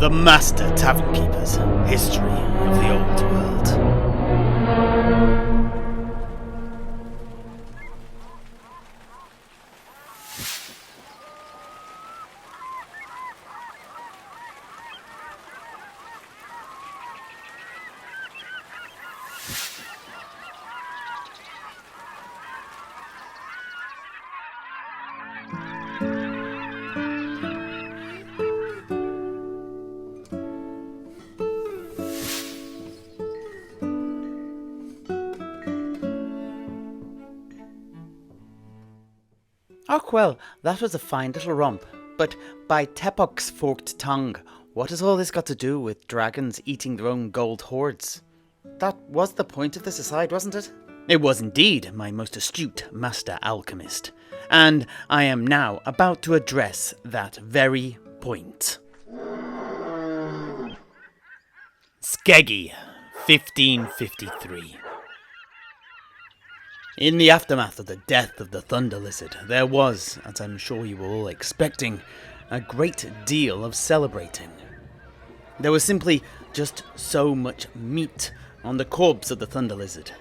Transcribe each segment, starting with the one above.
The Master Tavern Keeper's History of the Old World. Och, well, that was a fine little romp. But by Tepok's forked tongue, what has all this got to do with dragons eating their own gold hoards? That was the point of this aside, wasn't it? It was indeed, my most astute master alchemist. And I am now about to address that very point. Skeggi, 1553. In the aftermath of the death of the Thunder Lizard, there was, as I'm sure you were all expecting, a great deal of celebrating. There was simply just so much meat on the corpse of the Thunder Lizard.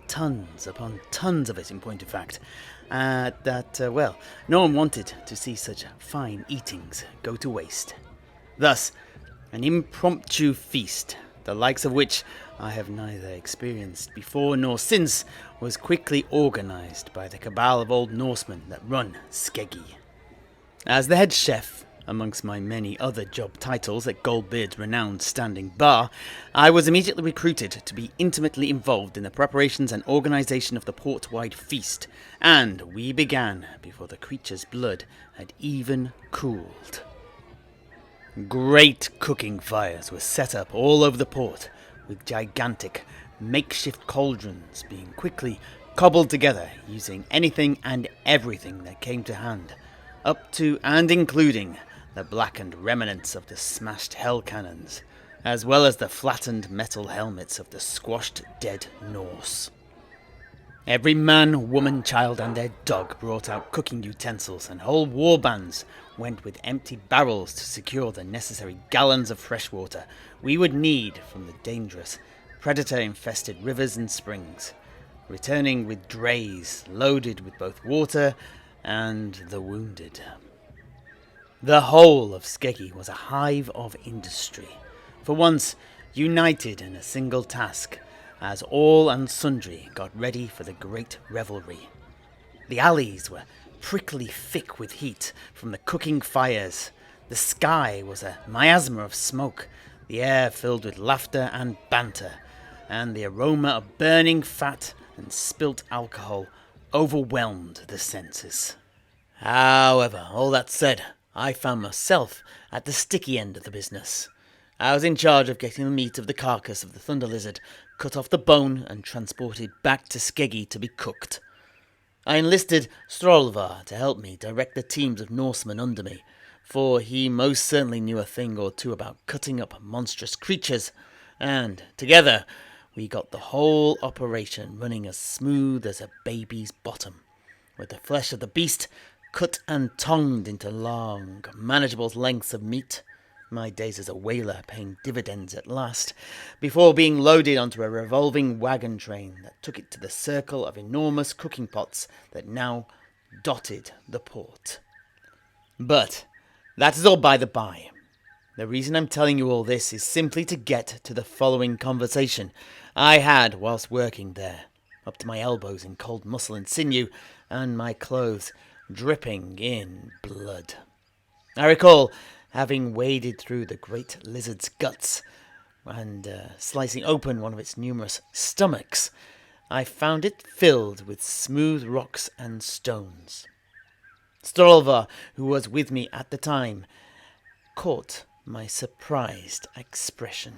Tons upon tons of it, in point of fact. Well, no one wanted to see such fine eatings go to waste. Thus, an impromptu feast, the likes of which I have neither experienced before nor since, was quickly organised by the cabal of old Norsemen that run Skeggi. As the head chef, amongst my many other job titles at Goldbeard's renowned standing bar, I was immediately recruited to be intimately involved in the preparations and organisation of the port-wide feast, and we began before the creature's blood had even cooled. Great cooking fires were set up all over the port, with gigantic makeshift cauldrons being quickly cobbled together using anything and everything that came to hand, up to and including the blackened remnants of the smashed hell cannons, as well as the flattened metal helmets of the squashed dead Norse. Every man, woman, child and their dog brought out cooking utensils, and whole war bands went with empty barrels to secure the necessary gallons of fresh water we would need from the dangerous, predator-infested rivers and springs, returning with drays loaded with both water and the wounded. The whole of Skeggi was a hive of industry, for once united in a single task, as all and sundry got ready for the great revelry. The alleys were prickly thick with heat from the cooking fires. The sky was a miasma of smoke, the air filled with laughter and banter, and the aroma of burning fat and spilt alcohol overwhelmed the senses. However, all that said, I found myself at the sticky end of the business. I was in charge of getting the meat of the carcass of the Thunder Lizard cut off the bone and transported back to Skeggi to be cooked. I enlisted Strolvar to help me direct the teams of Norsemen under me, for he most certainly knew a thing or two about cutting up monstrous creatures, and together we got the whole operation running as smooth as a baby's bottom, with the flesh of the beast cut and tongued into long, manageable lengths of meat, my days as a whaler paying dividends at last, before being loaded onto a revolving wagon train that took it to the circle of enormous cooking pots that now dotted the port. But that is all by the by. The reason I'm telling you all this is simply to get to the following conversation I had whilst working there, up to my elbows in cold muscle and sinew, and my clothes dripping in blood. I recall having waded through the great lizard's guts and slicing open one of its numerous stomachs, I found it filled with smooth rocks and stones. Strolvar, who was with me at the time, caught my surprised expression.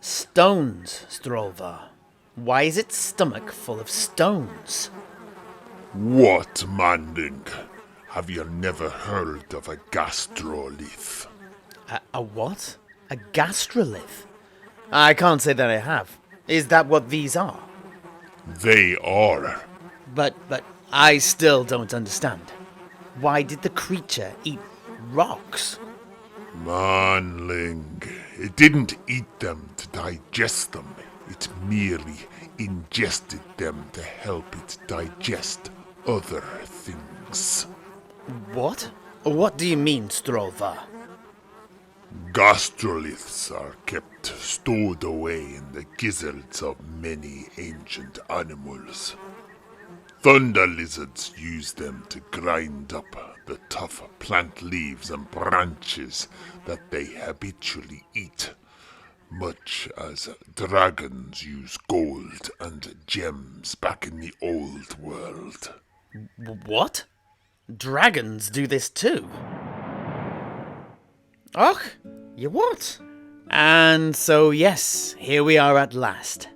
Stones, Strolvar? Why is its stomach full of stones? What, Manding? Have you never heard of a gastrolith? A what? A gastrolith? I can't say that I have. Is that what these are? They are. But I still don't understand. Why did the creature eat rocks? Manling, it didn't eat them to digest them. It merely ingested them to help it digest other things. What? What do you mean, Strolva? Gastroliths are kept stowed away in the gizzards of many ancient animals. Thunder lizards use them to grind up the tough plant leaves and branches that they habitually eat, much as dragons use gold and gems back in the old world. What? Dragons do this too? Och, you what? And so, yes, here we are at last.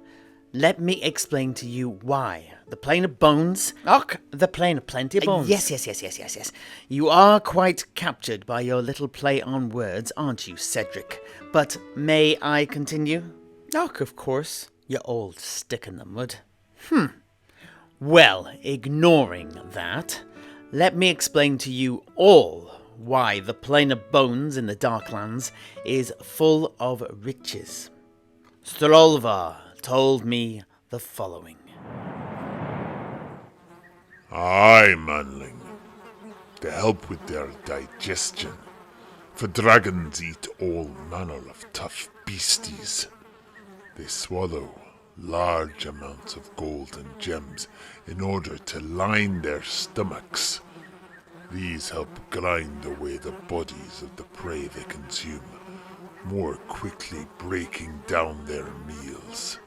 Let me explain to you why. The plane of bones. Och, the plane of plenty of bones. Yes. You are quite captured by your little play on words, aren't you, Cedric? But may I continue? Och, of course. You old stick in the mud. Well, ignoring that, let me explain to you all why the plane of bones in the Darklands is full of riches. Strolva told me the following. Aye, manling. To help with their digestion, for dragons eat all manner of tough beasties. They swallow large amounts of gold and gems in order to line their stomachs. These help grind away the bodies of the prey they consume, more quickly breaking down their meals.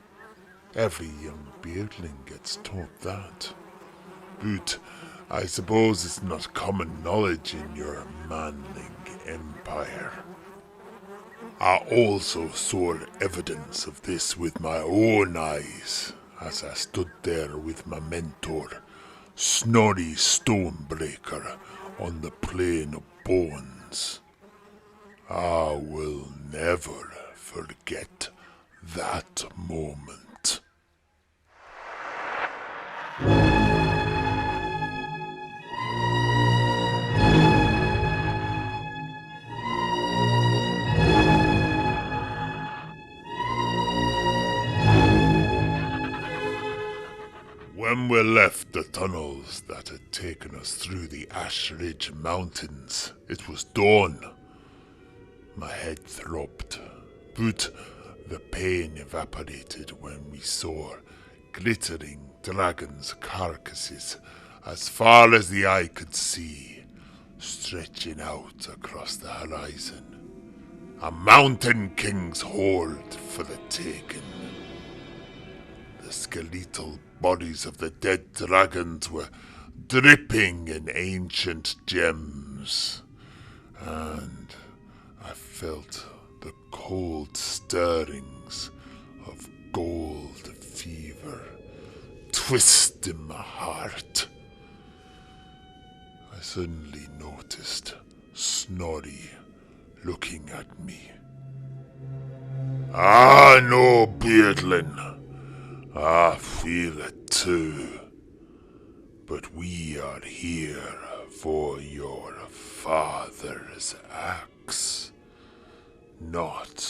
Every young beardling gets taught that. But I suppose it's not common knowledge in your manling empire. I also saw evidence of this with my own eyes as I stood there with my mentor, Snorri Stonebreaker, on the plane of bones. I will never forget that moment. When we left the tunnels that had taken us through the Ash Ridge Mountains, it was dawn. My head throbbed, but the pain evaporated when we saw glittering dragons' carcasses as far as the eye could see, stretching out across the horizon. A mountain king's hoard for the taking. The skeletal bodies of the dead dragons were dripping in ancient gems, and I felt the cold stirrings of gold fever twist in my heart. I suddenly noticed Snorri looking at me. "Ah, no, Beardlin. I feel it too. But we are here for your father's axe, not